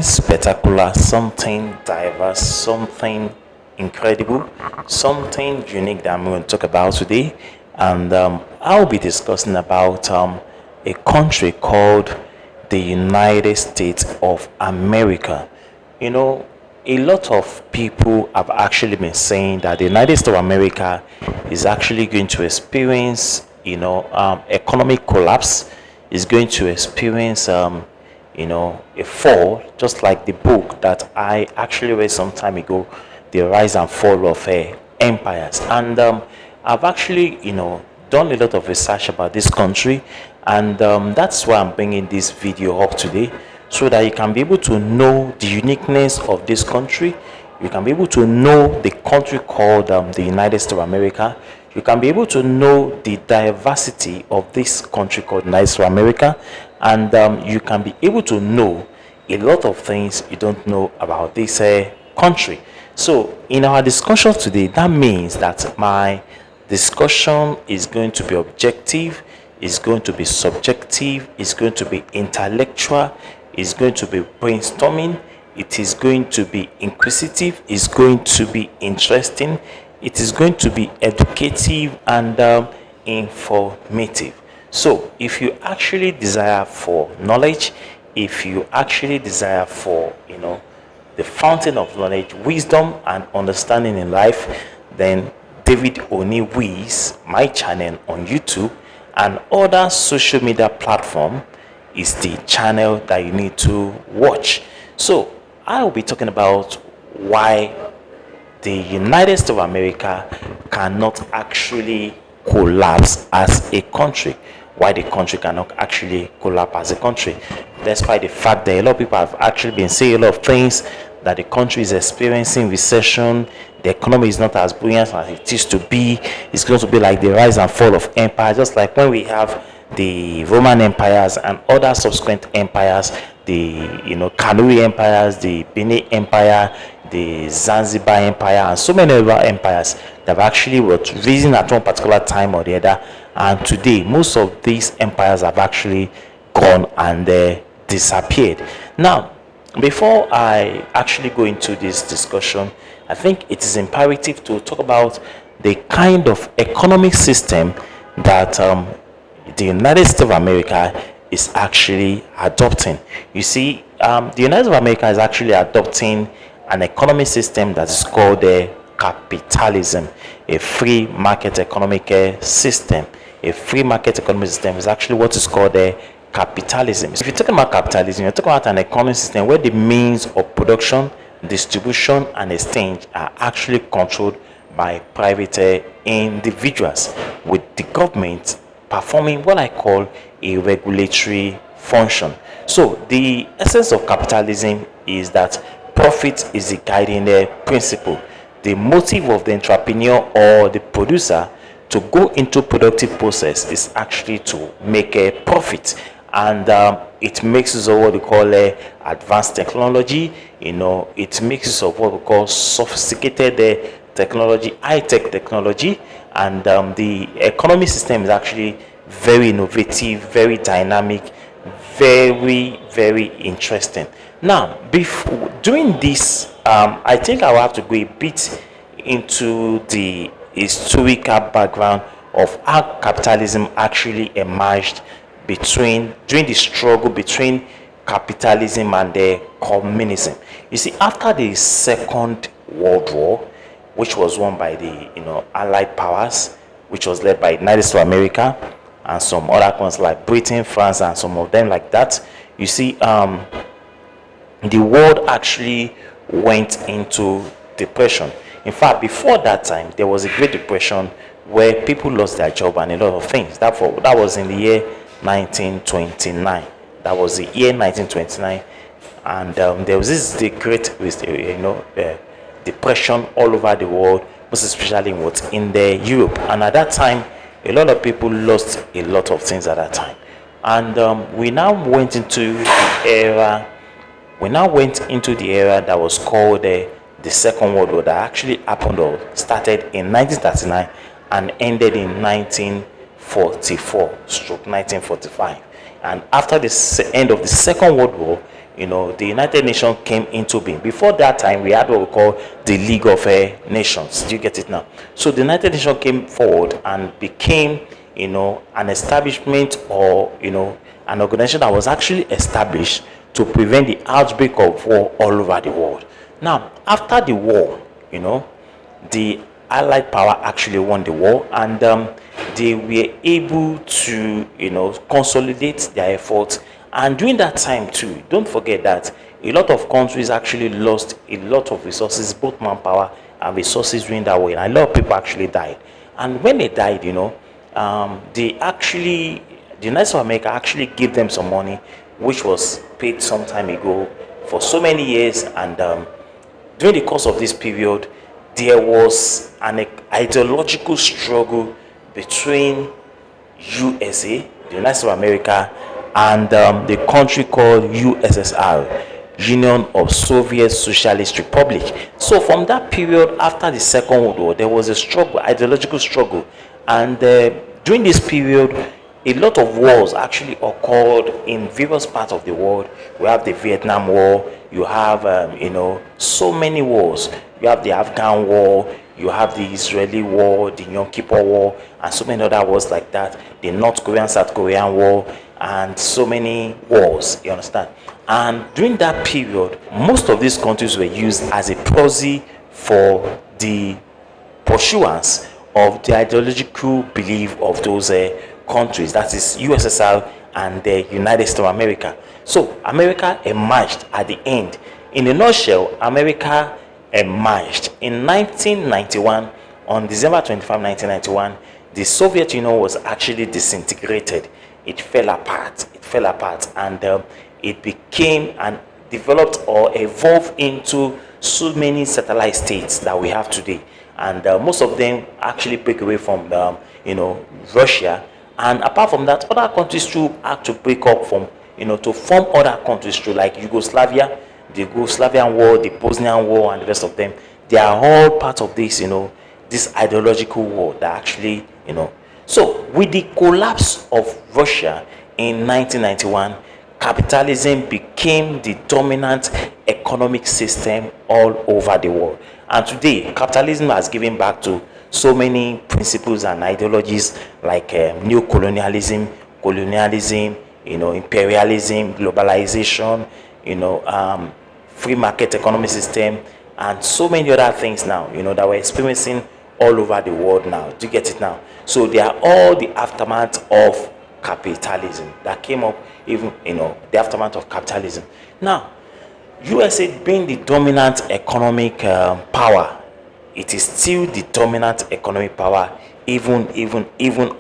Spectacular, something diverse, something incredible, something unique that I'm going to talk about today. And I'll be discussing about a country called the United States of America. You know, a lot of people have actually been saying that the United States of America is actually going to experience, economic collapse, is going to experience a fall, just like the book that I actually read some time ago, The Rise and Fall of Empires. And I've actually, done a lot of research about this country, and that's why I'm bringing this video up today, so that you can be able to know the uniqueness of this country. You can be able to know the country called the United States of America. You can be able to know the diversity of this country called United States of America, and you can be able to know a lot of things you don't know about this country. So in our discussion today, that means that my discussion is going to be objective, is going to be subjective, is going to be intellectual, is going to be brainstorming, it is going to be inquisitive, is going to be interesting, it is going to be educative and informative. So if you actually desire for knowledge, if you actually desire for the fountain of knowledge, wisdom and understanding in life, then David Oni Wiz, my channel on YouTube and other social media platform, is the channel that you need to watch. So I will be talking about why the United States of America cannot actually collapse as a country. Why the country cannot actually collapse as a country, despite the fact that a lot of people have actually been saying a lot of things, that the country is experiencing recession, the economy is not as buoyant as it used to be. It's going to be like the rise and fall of empire, just like when we have the Roman empires and other subsequent empires, the Kanuri empires, the Benin empire, the Zanzibar empire, and so many other empires that have actually were risen at one particular time or the other. And today most of these empires have actually gone and disappeared. Now, before I actually go into this discussion, I think it is imperative to talk about the kind of economic system that the United States of America is actually adopting. You see, the United States of America is actually adopting an economic system that is called capitalism, a free market economic system. A free market economic system is actually what is called capitalism. So if you're talking about capitalism, you're talking about an economic system where the means of production, distribution, and exchange are actually controlled by private individuals, with the government performing what I call a regulatory function. So the essence of capitalism is that profit is the guiding principle. The motive of the entrepreneur or the producer to go into productive process is actually to make a profit, and it makes use of what we call advanced technology. It makes use of what we call sophisticated technology, high-tech technology, and the economic system is actually very innovative, very dynamic, very, very interesting. Now, before doing this, I think I will have to go a bit into the historical background of how capitalism actually emerged during the struggle between capitalism and the communism. You see, after the Second World War, which was won by the Allied powers, which was led by the United States of America and some other countries like Britain, France, and some of them like that, you see, the world actually went into depression. In fact, before that time, there was a Great Depression where people lost their job and a lot of things. That was in the year 1929. That was the year 1929, and there was the Great Depression all over the world, most especially in the Europe. And at that time, a lot of people lost a lot of things at that time. And we now went into the era. We now went into the era that was called the Second World War, that actually happened or started in 1939 and ended in 1944 stroke 1945. And after the end of the Second World War, the United Nations came into being. Before that time, we had what we call the League of Nations. Do you get it now? So the United Nations came forward and became, an establishment, or, an organization that was actually established to prevent the outbreak of war all over the world. Now, after the war, the Allied power actually won the war, and they were able to, consolidate their efforts. And during that time too, don't forget that a lot of countries actually lost a lot of resources, both manpower and resources, during that war. And a lot of people actually died. And when they died, they actually, the United States of America actually gave them some money, which was paid some time ago for so many years. And during the course of this period, there was an ideological struggle between USA, the United States of America, and the country called USSR, Union of Soviet Socialist Republic. So from that period, after the Second World War, there was a struggle, ideological struggle. And during this period, a lot of wars actually occurred in various parts of the world. We have the Vietnam War, you have so many wars. You have the Afghan War, you have the Israeli War, the Yom Kippur War, and so many other wars like that, the North Korean South Korean War, and so many wars, you understand. And during that period, most of these countries were used as a proxy for the pursuance of the ideological belief of those countries, that is USSR and the United States of America. So America emerged at the end. In a nutshell, America emerged in 1991. On December 25, 1991, the Soviet Union was actually disintegrated. It fell apart. And it became and developed or evolved into so many satellite states that we have today. And most of them actually break away from Russia. And apart from that, other countries too had to break up from, to form other countries too, like Yugoslavia, the Yugoslavian War, the Bosnian War, and the rest of them. They are all part of this, this ideological war that actually, So with the collapse of Russia in 1991, capitalism became the dominant economic system all over the world. And today, capitalism has given back to so many principles and ideologies like neo-colonialism, colonialism, imperialism, globalization, free market economic system, and so many other things now, that we're experiencing all over the world now. Do you get it now? So they are all the aftermath of capitalism that came up, even, the aftermath of capitalism. Now, USA being the dominant economic power, it is still the dominant economic power even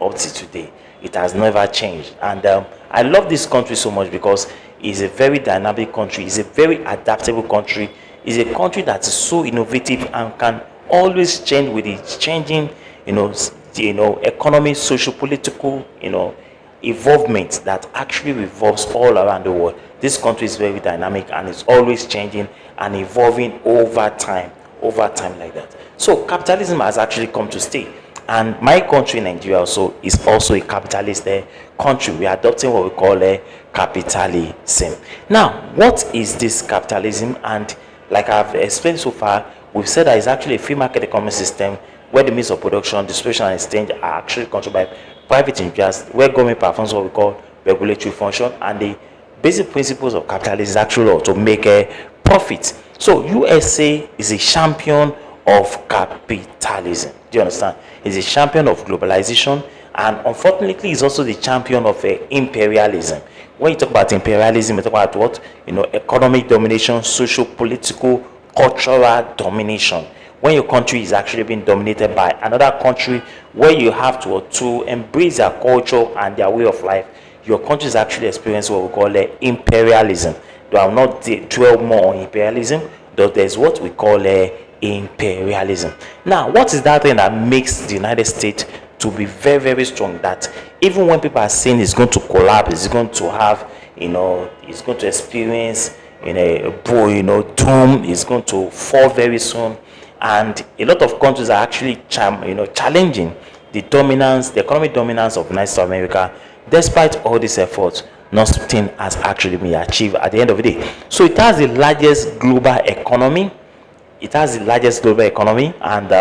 up to today. It has never changed. And I love this country so much because it's a very dynamic country. It's a very adaptable country. It's a country that is so innovative and can always change with its changing, economic, social, political, involvement that actually revolves all around the world. This country is very dynamic and it's always changing and evolving over time like that. So capitalism has actually come to stay. And my country, Nigeria, also is also a capitalist country. We are adopting what we call capitalism. Now, what is this capitalism? And like I've explained so far, we've said that it's actually a free market economic system where the means of production, distribution, and exchange are actually controlled by private interests, where government performs what we call regulatory function, and the basic principles of capitalism is actually to make a profit. So USA is a champion of capitalism. Do you understand? It's a champion of globalization, and unfortunately is also the champion of imperialism. When you talk about imperialism, you talk about what? Economic domination, social, political, cultural domination. When your country is actually being dominated by another country, where you have to embrace their culture and their way of life, your country is actually experiencing what we call imperialism. Though I will not dwell more on imperialism, though there's what we call imperialism. Now, what is that thing that makes the United States to be very, very strong, that even when people are saying it's going to collapse, it's going to have, it's going to experience doom, it's going to fall very soon, and a lot of countries are actually challenging the economic dominance of United States of America. Despite all these efforts, nothing has actually been achieved at the end of the day. So it has the largest global economy. And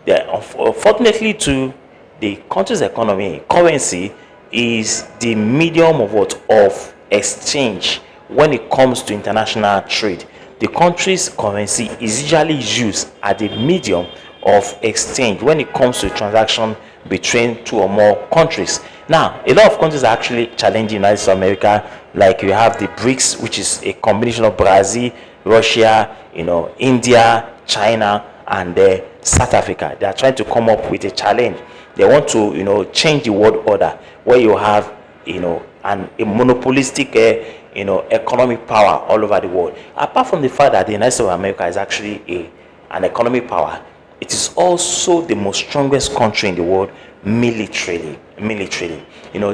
unfortunately, to the country's economy, currency is the medium of what of exchange when it comes to international trade. The country's currency is usually used as the medium of exchange when it comes to transaction between two or more countries. Now, a lot of countries are actually challenging United States of America, like you have the BRICS, which is a combination of Brazil, Russia, India, China, and South Africa. They are trying to come up with a challenge. They want to, change the world order where you have, a monopolistic, economic power all over the world. Apart from the fact that the United States of America is actually an economic power, it is also the most strongest country in the world militarily.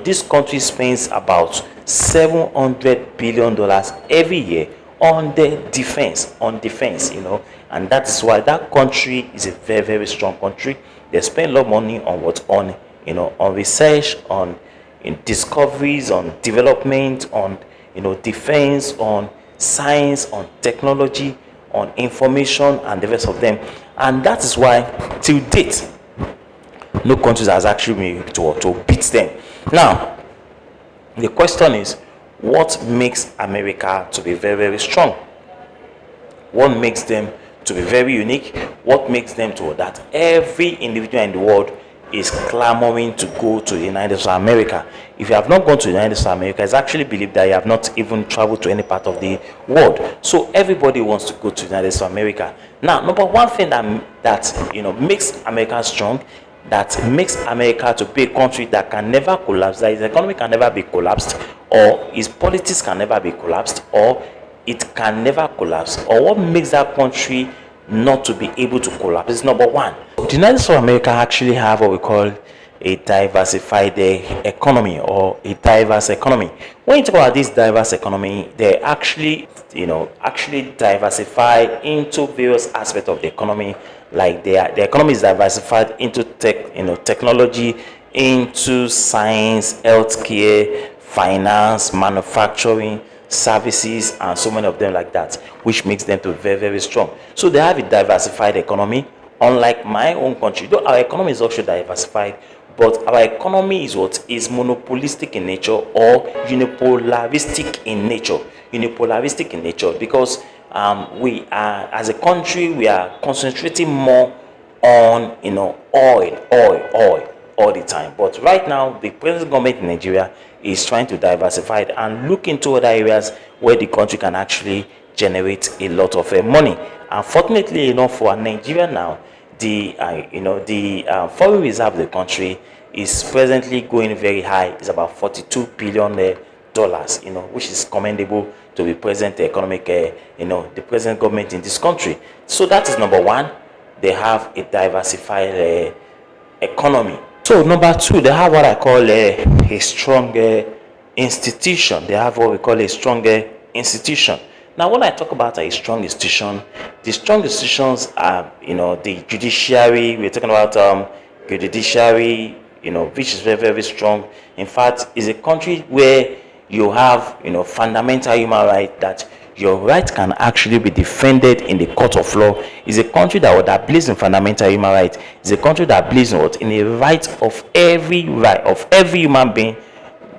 This country spends about $700 billion every year on the defense, and that is why that country is a very, very strong country. They spend a lot of money on research, on discoveries, on development, on defense, on science, on technology, on information, and the rest of them. And that is why till date no countries has actually been able to beat them. Now the question is, what makes America to be very, very strong? What makes them to be very unique? What makes them to that every individual in the world is clamoring to go to the United States of America? If you have not gone to the United States of America, it's actually believed that you have not even traveled to any part of the world. So everybody wants to go to the United States of America. Now, number one thing that makes America strong, that makes America to be a country that can never collapse, that its economy can never be collapsed, or its politics can never be collapsed, or it can never collapse, or what makes that country not to be able to collapse is number one. The United States of America actually have what we call a diversified economy, or a diverse economy. When you talk about this diverse economy, they actually diversify into various aspects of the economy. Like the economy is diversified into technology, into science, healthcare, finance, manufacturing, services, and so many of them like that, which makes them to be very, very strong. So they have a diversified economy, unlike my own country. Though our economy is also diversified, but our economy is what is monopolistic in nature, or unipolaristic in nature, because we are, as a country, we are concentrating more on oil all the time. But right now, the present government in Nigeria is trying to diversify it and look into other areas where the country can actually generate a lot of money. Unfortunately enough for Nigeria now, the foreign reserve of the country is presently going very high. It's about $42 billion, which is commendable to the present economic, the present government in this country. So that is number one. They have a diversified economy. So number two, they have what I call a strong institution. They have what we call a strong institution. Now, when I talk about a strong institution, the strong institutions are, the judiciary. We're talking about the judiciary, which is very, very strong. In fact, it's a country where you have, fundamental human right, that your right can actually be defended in the court of law. It's a country that believes in fundamental human right. It's a country that believes in the right of every human being,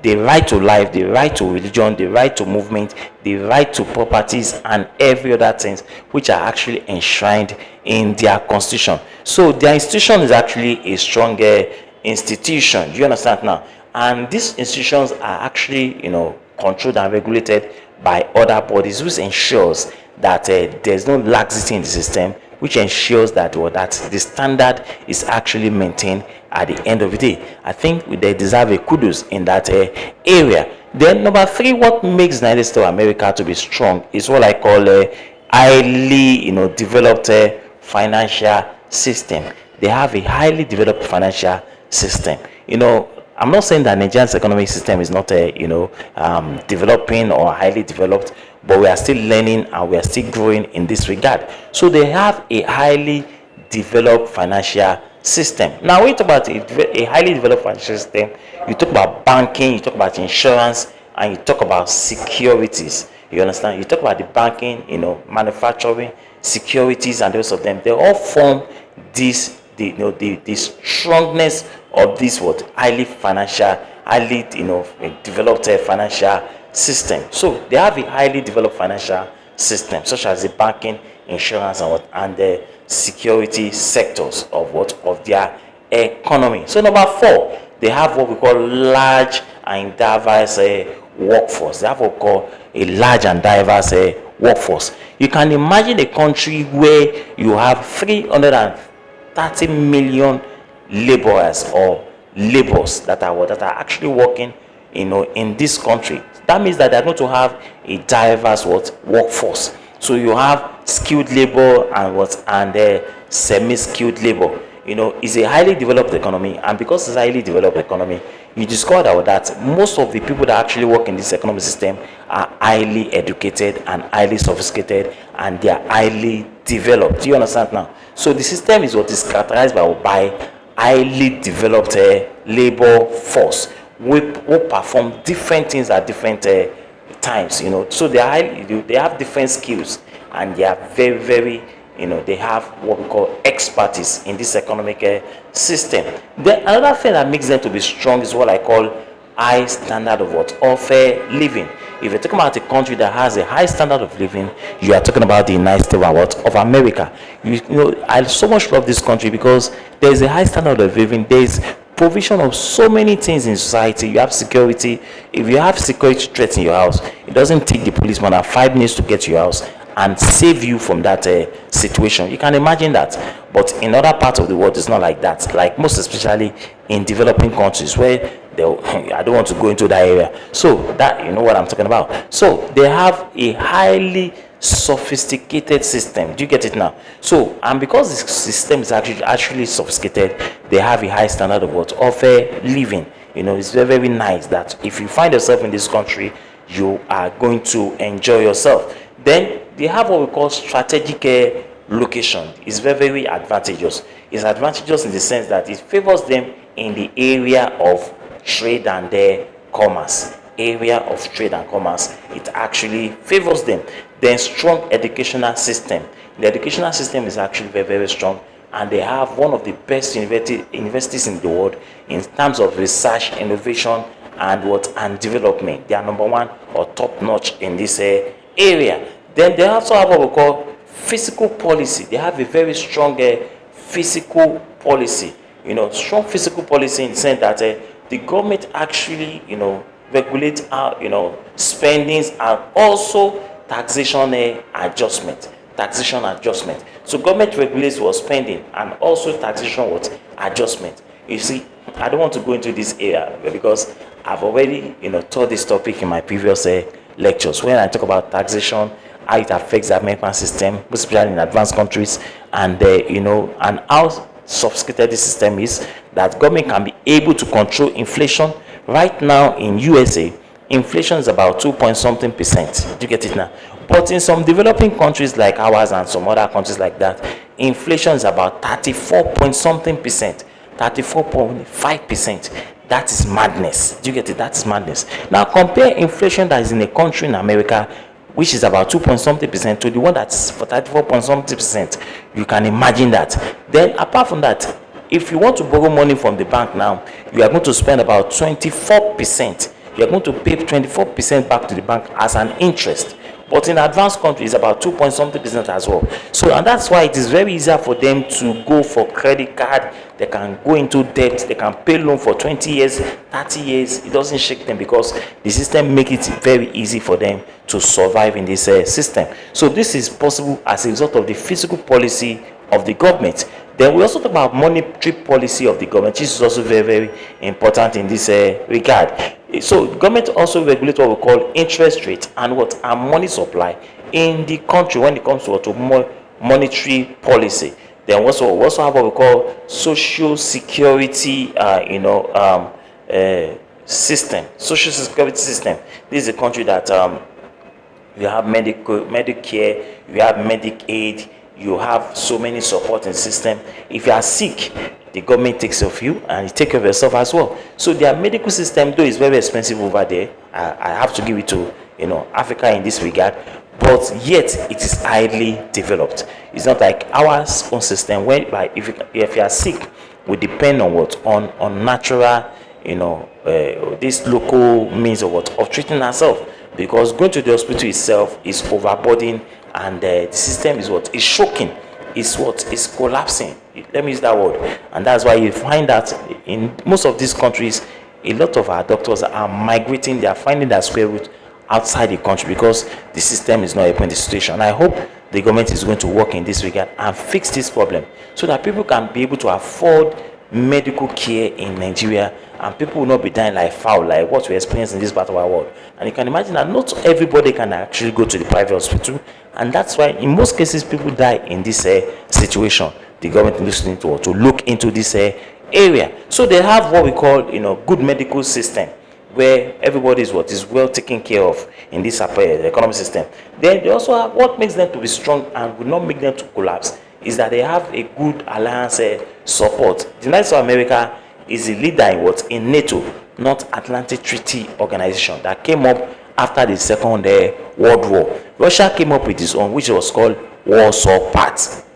the right to life, the right to religion, the right to movement, the right to properties, and every other things which are actually enshrined in their constitution. So their institution is actually a stronger institution. Do you understand now? And these institutions are actually, controlled and regulated by other bodies, which ensures that there's no laxity in the system, which ensures that the standard is actually maintained at the end of the day. I think they deserve a kudos in that area. Then number three, what makes the United States of America to be strong is what I call a highly developed financial system. They have a highly developed financial system. I'm not saying that Nigeria's economic system is not developing or highly developed, but we are still learning and we are still growing in this regard. So they have a highly developed financial system. Now, when you talk about a highly developed financial system, you talk about banking, you talk about insurance, and you talk about securities. You understand? You talk about the banking, manufacturing, securities, and the rest of them. They all form this, the strongness of this what highly developed financial system. So they have a highly developed financial system, such as the banking, insurance, and the security sectors of their economy. So number 4, they have what we call large and diverse workforce. They have what we call a large and diverse workforce. You can imagine a country where you have 330 million laborers or laborers that are actually working in this country. That means that they're going to have a diverse workforce. So you have skilled labor and semi-skilled labor. It's a highly developed economy, and because it's a highly developed economy, you discover that most of the people that actually work in this economic system are highly educated and highly sophisticated, and they are highly developed. Do you understand now? So the system is what is characterized by highly developed labor force who perform different things at different times. So they have different skills, and they are very, very, they have what we call expertise in this economic system. Then another thing that makes them to be strong is what I call high standard of living. If you're talking about a country that has a high standard of living, you are talking about the United States of America. I so much love this country because there is a high standard of living. There is provision of so many things in society. You have security. If you have security threats in your house, it doesn't take the police more than 5 minutes to get to your house and save you from that situation. You can imagine that. But in other parts of the world, it's not like that. Like most especially in developing countries where I don't want to go into that area. So that, you know what I'm talking about. So they have a highly sophisticated system. Do you get it now? So, and because the system is actually sophisticated, they have a high standard of living. It's very, very nice that if you find yourself in this country, you are going to enjoy yourself. Then they have what we call strategic location. It's very, very advantageous. It's advantageous in the sense that it favors them in the area of trade and commerce. It actually favors them. Then strong educational system. The educational system is actually very, very strong, and they have one of the best universities in the world in terms of research, innovation, and development. They are number 1 or top notch in this area. Then they also have what we call fiscal policy. They have a very strong fiscal policy. Strong fiscal policy in the sense that the government actually regulate our spendings and also taxation adjustment. So government regulates what spending and also taxation adjustment. You see, I don't want to go into this area because I've already taught this topic in my previous lectures when I talk about taxation, how it affects the American system, especially in advanced countries, and and how sophisticated this system is, that government can be able to control inflation. Right now in USA, inflation is about 2 point something percent. Do you get it now? But in some developing countries like ours and some other countries like that, inflation is about 34 point something percent, 34.5%. That is madness. Do you get it? That's madness. Now compare inflation that is in a country in America, which is about 2 point something percent, to the one that's for 34 point something percent. You can imagine that. Then apart from that, if you want to borrow money from the bank now, you are going to spend about 24%. You are going to pay 24% back to the bank as an interest. But in advanced countries, it's about 2 point something percent as well. So, and that's why it is very easier for them to go for credit card. They can go into debt. They can pay loan for 20 years, 30 years. It doesn't shake them because the system makes it very easy for them to survive in this system. So this is possible as a result of the fiscal policy of the government. Then we also talk about monetary policy of the government, which is also very, very important in this regard. So government also regulates what we call interest rate and money supply in the country when it comes to monetary policy. Then we also have what we call social security system. Social security system. This is a country that you have Medicare, you have Medicaid, you have so many support in the system. If you are sick, the government takes care of you and you take care of yourself as well. So their medical system, though, is very expensive over there. I have to give it to Africa in this regard, but yet it is highly developed. It's not like our own system where, like, if you are sick, we depend on what, on natural, this local means of treating ourselves, because going to the hospital itself is overburdening, and the system is shocking, is collapsing. Let me use that word. And that's why you find that in most of these countries, a lot of our doctors are migrating. They are finding their square root outside the country because the system is not helping the situation. I hope the government is going to work in this regard and fix this problem so that people can be able to afford medical care in Nigeria, and people will not be dying like fowl, like what we experience in this part of our world. And you can imagine that not everybody can actually go to the private hospital, and that's why in most cases people die in this situation. The government is listening to look into this area. So they have what we call good medical system, where everybody is well taken care of in this economic system. Then they also have what makes them to be strong and will not make them to collapse is that they have a good alliance support. The United States of America is a leader in NATO, North Atlantic Treaty Organization, that came up after the Second World War. Russia came up with its own, which was called Warsaw Pact.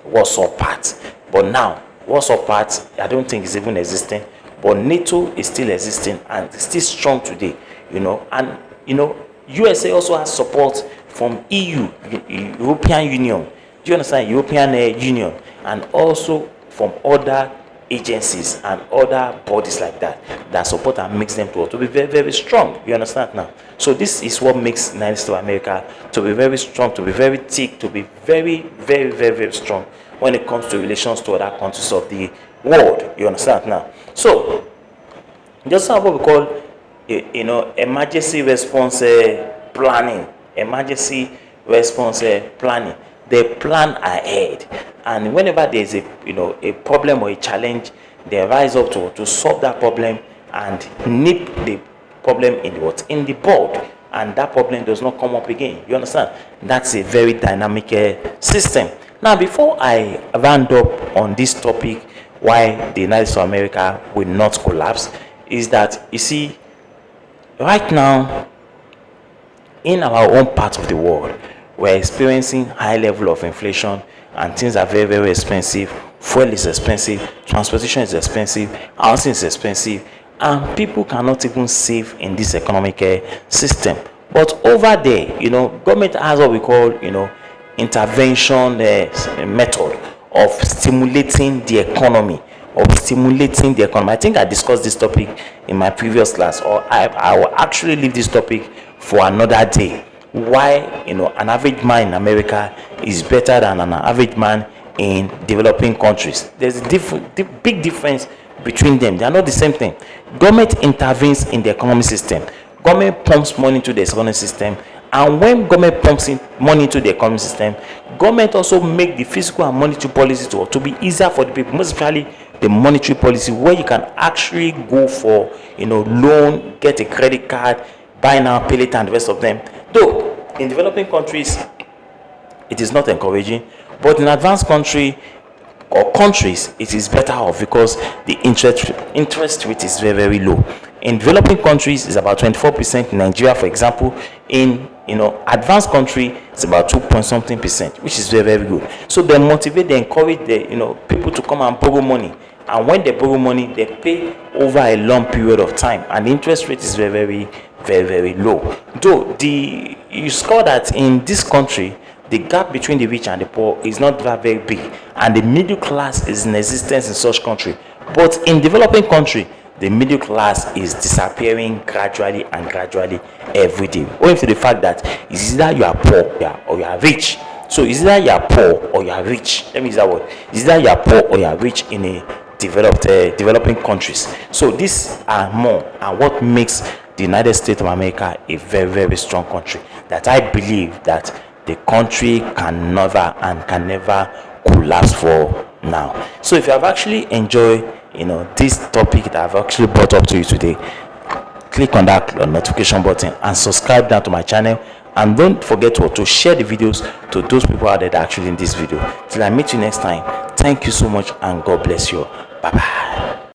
But now Warsaw Pact, I don't think is even existing. But NATO is still existing and still strong today, And USA also has support from EU, European Union. Do you understand? European Union, and also from other agencies and other bodies like that support and makes them to be very, very strong. You understand now? So this is what makes the United States of America to be very strong, to be very thick, to be very, very, very, very strong when it comes to relations to other countries of the world. You understand now? So just have what we call emergency response planning. Emergency response planning. They plan ahead, and whenever there's a problem or a challenge, they rise up to solve that problem and nip the problem in the bud, and that problem does not come up again. You understand? That's a very dynamic system. Now, before I round up on this topic, why the United States of America will not collapse, is that, you see, right now in our own part of the world, we're experiencing high level of inflation, and things are very, very expensive. Fuel is expensive, transportation is expensive, housing is expensive, and people cannot even save in this economic system. But over there, government has what we call intervention method of stimulating the economy. I think I discussed this topic in my previous class, or I will actually leave this topic for another day. Why an average man in America is better than an average man in developing countries. There's a big difference between them. They are not the same thing. Government intervenes in the economic system. Government pumps money into the economic system, and when government pumps in money into the economic system, government also make the fiscal and monetary policy to be easier for the people, most especially the monetary policy, where you can actually go for loan, get a credit card, buy now, pay later, and the rest of them. Though in developing countries it is not encouraging, but in advanced countries it is better off because the interest rate is very, very low. In developing countries it's about 24%. In Nigeria, for example, in advanced country it's about 2 point something percent, which is very, very good. So they motivate, they encourage the people to come and borrow money, and when they borrow money they pay over a long period of time, and the interest rate is very, very, very, very low. Though you score that in this country the gap between the rich and the poor is not that very big, and the middle class is in existence in such country. But in developing country, the middle class is disappearing gradually every day, owing to the fact that it's either you are poor or you are rich. So it's either you are poor or you are rich. Let me use that word. It's either you are poor or you are rich in a developing countries. So these are more, and what makes the United States of America a very, very strong country, that I believe that the country can never collapse for now. So if you have actually enjoyed this topic that I've actually brought up to you today, click on that notification button and subscribe down to my channel, and don't forget to share the videos to those people out there that are actually in this video. Till I meet you next time, thank you so much and God bless you. Bye bye.